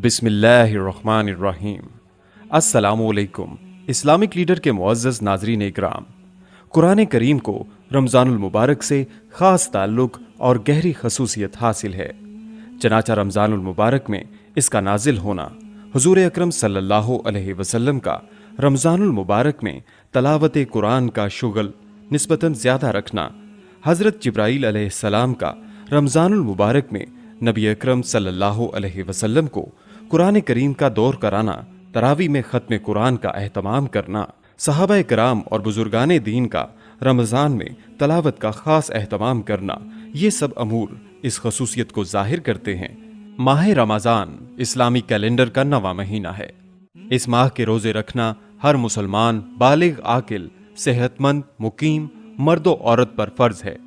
बिस्मिल्लाहिर्रहमानिर्रहीम। अस्सलामुअलैकुम। Islamic leader के मुअज़्ज़ज़ नाज़रीन इकराम, कुरान करीम को रमज़ानुल मुबारक से ख़ास ताल्लुक़ और गहरी खसूसियत हासिल है। चनाचा रमज़ानुल मुबारक में इसका नाजिल होना, हुज़ूर अकरम सल्लल्लाहु अलैहि वसल्लम का रमज़ानुल मुबारक में तलावत कुरान का शुगल निस्बतन ज़्यादा रखना, हज़रत जिब्राईल अलैहिस्सलाम का रमज़ानुल मुबारक में नबी अकरम सल्लल्लाहु अलैहि वसल्लम को कुरान करीम का दौर कराना, तरावी में ख़त्म कुरान का एहतमाम करना, सहाबा कराम और बुजुर्गान दीन का रमज़ान में तलावत का ख़ास एहतमाम करना, ये सब अमूर इस खसूसियत को ज़ाहिर करते हैं। माह रमज़ान इस्लामी कैलेंडर का 9वां महीना है। इस माह के रोज़े रखना हर मुसलमान बालिग, आकिल, सेहतमंद, मुकीम मर्द व औरत पर फ़र्ज़ है।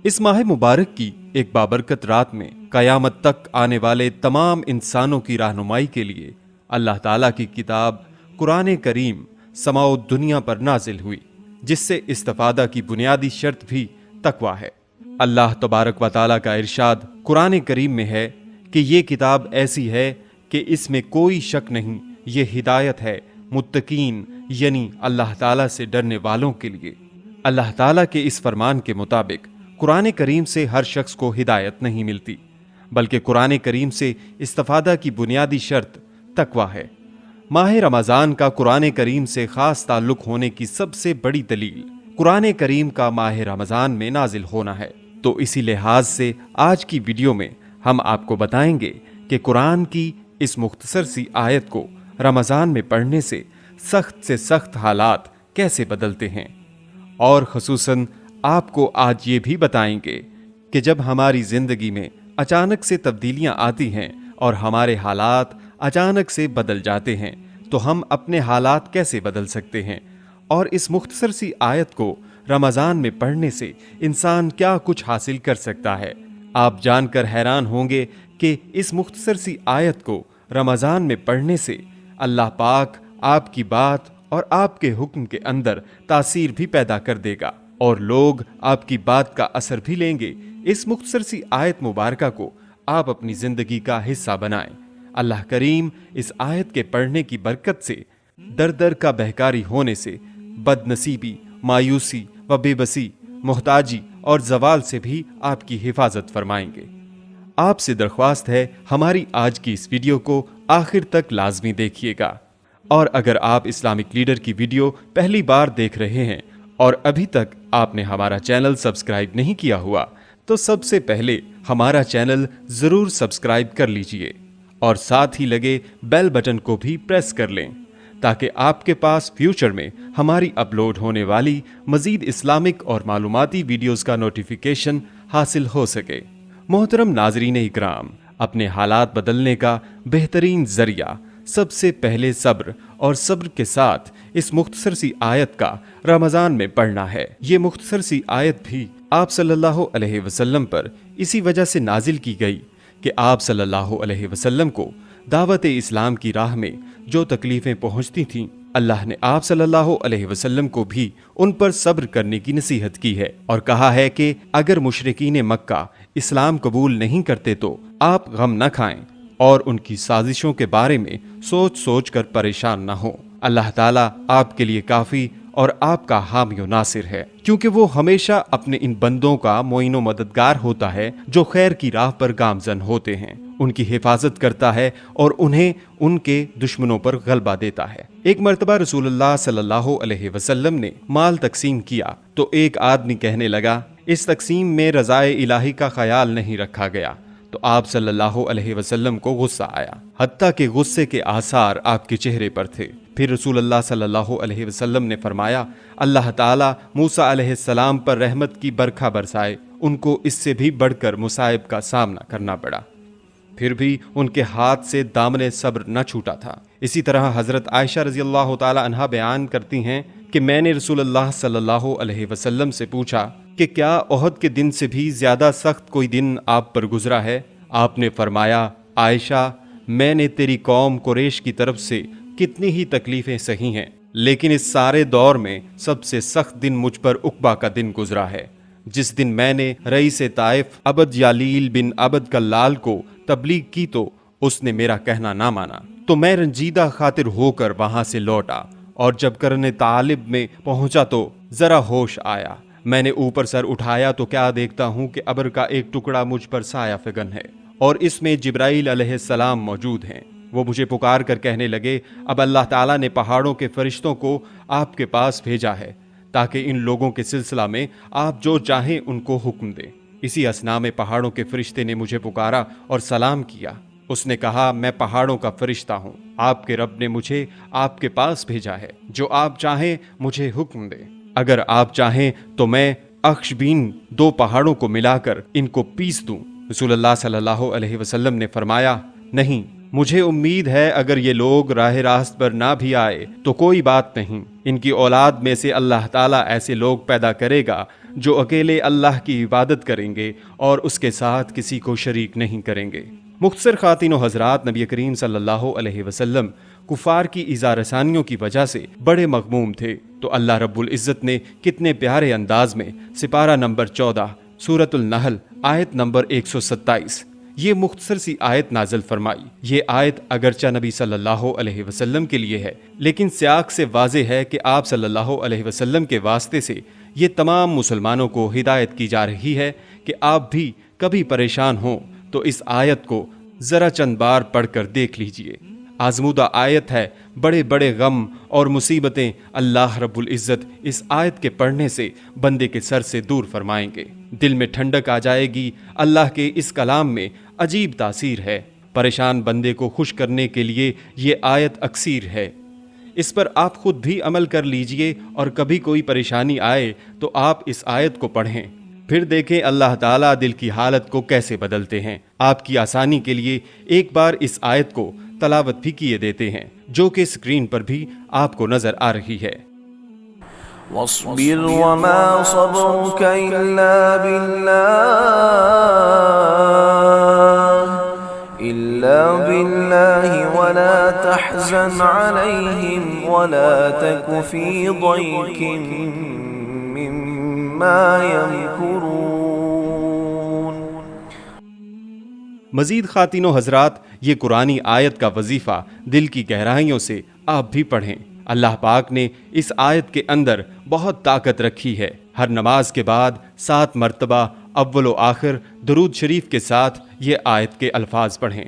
इस माह मुबारक की एक बाबरकत रात में क़यामत तक आने वाले तमाम इंसानों की रहनुमाई के लिए अल्लाह ताला की किताब कुरान करीम समाओ दुनिया पर नाजिल हुई, जिससे इस्तिफ़ादा की बुनियादी शर्त भी तकवा है। अल्लाह तबारक व ताला का इरशाद कुरान करीम में है कि ये किताब ऐसी है कि इसमें कोई शक नहीं, ये हिदायत है मुत्तकीन यानी अल्लाह ताला से डरने वालों के लिए। अल्लाह ताला के इस फरमान के मुताबिक कुरान करीम से हर शख्स को हिदायत नहीं मिलती, बल्कि कुरान करीम से इस्तिफ़ादा की बुनियादी शर्त तकवा है। माह रमज़ान का कुरान करीम से ख़ास ताल्लुक़ होने की सबसे बड़ी दलील कुरान करीम का माह रमज़ान में नाजिल होना है। तो इसी लिहाज से आज की वीडियो में हम आपको बताएंगे कि कुरान की इस मुख्तसर सी आयत को रमज़ान में पढ़ने से सख्त हालात कैसे बदलते हैं, और ख़ुसूसन आपको आज ये भी बताएंगे कि जब हमारी ज़िंदगी में अचानक से तब्दीलियां आती हैं और हमारे हालात अचानक से बदल जाते हैं, तो हम अपने हालात कैसे बदल सकते हैं, और इस मुख्तसर सी आयत को रमज़ान में पढ़ने से इंसान क्या कुछ हासिल कर सकता है। आप जानकर हैरान होंगे कि इस मुख्तसर सी आयत को रमज़ान में पढ़ने से अल्लाह पाक आपकी बात और आपके हुक्म के अंदर तासीर भी पैदा कर देगा और लोग आपकी बात का असर भी लेंगे। इस मुख्तसर सी आयत मुबारका को आप अपनी जिंदगी का हिस्सा बनाएं। अल्लाह करीम इस आयत के पढ़ने की बरकत से दर दर का बहकारी होने से, बदनसीबी, मायूसी व बेबसी, मोहताजी और जवाल से भी आपकी हिफाजत फरमाएंगे। आपसे दरख्वास्त है हमारी आज की इस वीडियो को आखिर तक लाजमी देखिएगा, और अगर आप इस्लामिक लीडर की वीडियो पहली बार देख रहे हैं और अभी तक आपने हमारा चैनल सब्सक्राइब नहीं किया हुआ, तो सबसे पहले हमारा चैनल ज़रूर सब्सक्राइब कर लीजिए और साथ ही लगे बेल बटन को भी प्रेस कर लें, ताकि आपके पास फ्यूचर में हमारी अपलोड होने वाली मज़ीद इस्लामिक और मालूमाती वीडियोज़ का नोटिफिकेशन हासिल हो सके। मोहतरम नाज़रीन इकराम, अपने हालात बदलने का बेहतरीन ज़रिया सबसे पहले सब्र और सब्र के साथ इस मुख्तसर सी आयत का रमज़ान में पढ़ना है। ये मुख्तसर सी आयत भी आप सल्लल्लाहु अलैहि वसल्लम पर इसी वजह से नाजिल की गई कि आप सल्लल्लाहु अलैहि वसल्लम को दावत इस्लाम की राह में जो तकलीफ़ें पहुँचती थीं, अल्लाह ने आप सल्लल्लाहु अलैहि वसल्लम को भी उन पर सब्र करने की नसीहत की है और कहा है कि अगर मुशरिकीन मक्का इस्लाम कबूल नहीं करते तो आप गम न खाएं और उनकी साजिशों के बारे में सोच सोच कर परेशान न हो। अल्लाह ताला आपके लिए काफ़ी और आपका हामी व नासिर है, क्योंकि वो हमेशा अपने इन बंदों का मोइनो मददगार होता है जो खैर की राह पर गामजन होते हैं, उनकी हिफाजत करता है और उन्हें उनके दुश्मनों पर गलबा देता है। एक मर्तबा रसूलुल्लाह सल्लल्लाहु अलैहि वसल्लम ने माल तकसीम किया तो एक आदमी कहने लगा, इस तकसीम में रज़ाए इलाही का ख्याल नहीं रखा गया। तो आप सल्लल्लाहु अलैहि वसल्लम को गुस्सा आया, हत्ता के गुस्से के आसार आपके चेहरे पर थे। फिर रसूलुल्लाह सल्लल्लाहु अलैहि वसल्लम ने फरमाया, अल्लाह ताला मूसा अलैहिस्सलाम पर रहमत की बरखा बरसाए, उनको इससे भी बढ़कर मुसाइब का सामना करना पड़ा, फिर भी उनके हाथ से दामने सब्र न छूटा था। इसी तरह हज़रत आयशा रज़ियल्लाहु ताला अन्हा बयान करती हैं कि मैंने रसूलुल्लाह सल्लल्लाहु अलैहि वसल्लम से पूछा कि क्या ओहद के दिन से भी ज़्यादा सख्त कोई दिन आप पर गुजरा है? आपने फरमाया, आयशा, मैंने तेरी कौम कुरैश की तरफ से कितनी ही तकलीफ़ें सही हैं, लेकिन इस सारे दौर में सबसे सख्त दिन मुझ पर उक़बा का दिन गुजरा है। جس دن میں نے رئیس طائف عبد یالیل بن عبد کلال کو تبلیغ کی تو اس نے میرا کہنا نہ مانا، تو میں رنجیدہ خاطر ہو کر وہاں سے لوٹا، اور جب کرنے طالب میں پہنچا تو ذرا ہوش آیا۔ میں نے اوپر سر اٹھایا تو کیا دیکھتا ہوں کہ ابر کا ایک ٹکڑا مجھ پر سایہ فگن ہے، اور اس میں جبرائیل علیہ السلام موجود ہیں۔ وہ مجھے پکار کر کہنے لگے، اب اللہ تعالیٰ نے پہاڑوں کے فرشتوں کو آپ کے پاس بھیجا ہے تاکہ ان لوگوں کے سلسلہ میں آپ جو چاہیں ان کو حکم دیں۔ اسی اثنا میں پہاڑوں کے فرشتے نے مجھے پکارا اور سلام کیا۔ اس نے کہا، میں پہاڑوں کا فرشتہ ہوں، آپ کے رب نے مجھے آپ کے پاس بھیجا ہے، جو آپ چاہیں مجھے حکم دیں۔ اگر آپ چاہیں تو میں اخشبین 2 پہاڑوں کو ملا کر ان کو پیس دوں۔ رسول اللہ صلی اللہ علیہ وسلم نے فرمایا، نہیں، مجھے امید ہے اگر یہ لوگ راہ راست پر نہ بھی آئے تو کوئی بات نہیں، ان کی اولاد میں سے اللہ تعالیٰ ایسے لوگ پیدا کرے گا جو اکیلے اللہ کی عبادت کریں گے اور اس کے ساتھ کسی کو شریک نہیں کریں گے۔ مختصر خواتین و حضرات، نبی کریم صلی اللہ علیہ وسلم کفار کی ایذا رسانیوں کی وجہ سے بڑے مغموم تھے، تو اللہ رب العزت نے کتنے پیارے انداز میں سپارہ نمبر 14 سورۃ النحل آیت نمبر 127 یہ مختصر سی آیت نازل فرمائی۔ یہ آیت اگرچہ نبی صلی اللہ علیہ وسلم کے لیے ہے، لیکن سیاق سے واضح ہے کہ آپ صلی اللہ علیہ وسلم کے واسطے سے یہ تمام مسلمانوں کو ہدایت کی جا رہی ہے کہ آپ بھی کبھی پریشان ہوں تو اس آیت کو ذرا چند بار پڑھ کر دیکھ لیجئے۔ آزمودہ آیت ہے، بڑے بڑے غم اور مصیبتیں اللہ رب العزت اس آیت کے پڑھنے سے بندے کے سر سے دور فرمائیں گے، دل میں ٹھنڈک آ جائے گی۔ اللہ کے اس کلام میں عجیب تاثیر ہے، پریشان بندے کو خوش کرنے کے لیے یہ آیت اکسیر ہے۔ اس پر آپ خود بھی عمل کر لیجئے، اور کبھی کوئی پریشانی آئے تو آپ اس آیت کو پڑھیں، پھر دیکھیں اللہ تعالیٰ دل کی حالت کو کیسے بدلتے ہیں۔ آپ کی آسانی کے لیے ایک بار اس آیت کو تلاوت بھی کیے دیتے ہیں، جو کہ اسکرین پر بھی آپ کو نظر آ رہی ہے۔ واصبر وما صبرك إلا بالله ولا تحزن عليهم ولا تك في ضيق مما يمكرون۔ مزید خواتین و حضرات، یہ قرآنی آیت کا وظیفہ دل کی گہرائیوں سے آپ بھی پڑھیں۔ اللہ پاک نے اس آیت کے اندر بہت طاقت رکھی ہے۔ ہر نماز کے بعد 7 مرتبہ اول و آخر درود شریف کے ساتھ یہ آیت کے الفاظ پڑھیں۔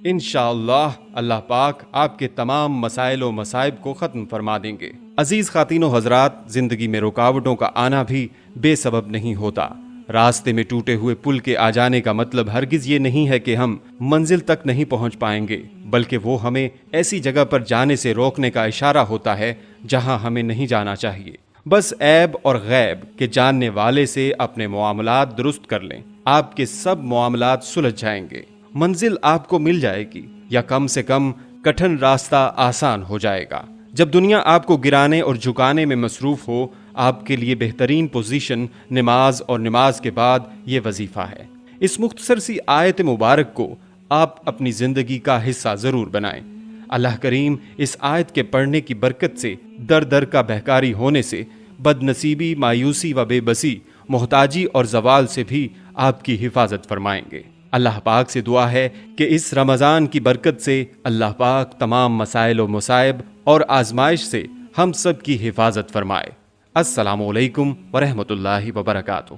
انشاءاللہ اللہ پاک آپ کے تمام مسائل و مصائب کو ختم فرما دیں گے۔ عزیز خواتین و حضرات، زندگی میں رکاوٹوں کا آنا بھی بے سبب نہیں ہوتا۔ راستے میں ٹوٹے ہوئے پل کے آ جانے کا مطلب ہرگز یہ نہیں ہے کہ ہم منزل تک نہیں پہنچ پائیں گے، بلکہ وہ ہمیں ایسی جگہ پر جانے سے روکنے کا اشارہ ہوتا ہے جہاں ہمیں نہیں جانا چاہیے۔ بس عیب اور غیب کے جاننے والے سے اپنے معاملات درست کر لیں، آپ کے سب معاملات سلجھ جائیں گے، منزل آپ کو مل جائے گی، یا کم سے کم کٹھن راستہ آسان ہو جائے گا۔ جب دنیا آپ کو گرانے اور جھکانے میں مصروف ہو، آپ کے لیے بہترین پوزیشن نماز اور نماز کے بعد یہ وظیفہ ہے۔ اس مختصر سی آیت مبارک کو آپ اپنی زندگی کا حصہ ضرور بنائیں۔ اللہ کریم اس آیت کے پڑھنے کی برکت سے در در کا بہکاری ہونے سے، بد نصیبی، مایوسی و بے بسی، محتاجی اور زوال سے بھی آپ کی حفاظت فرمائیں گے۔ اللہ پاک سے دعا ہے کہ اس رمضان کی برکت سے اللہ پاک تمام مسائل و مصائب اور آزمائش سے ہم سب کی حفاظت فرمائے۔ السلام علیکم ورحمۃ اللہ وبرکاتہ۔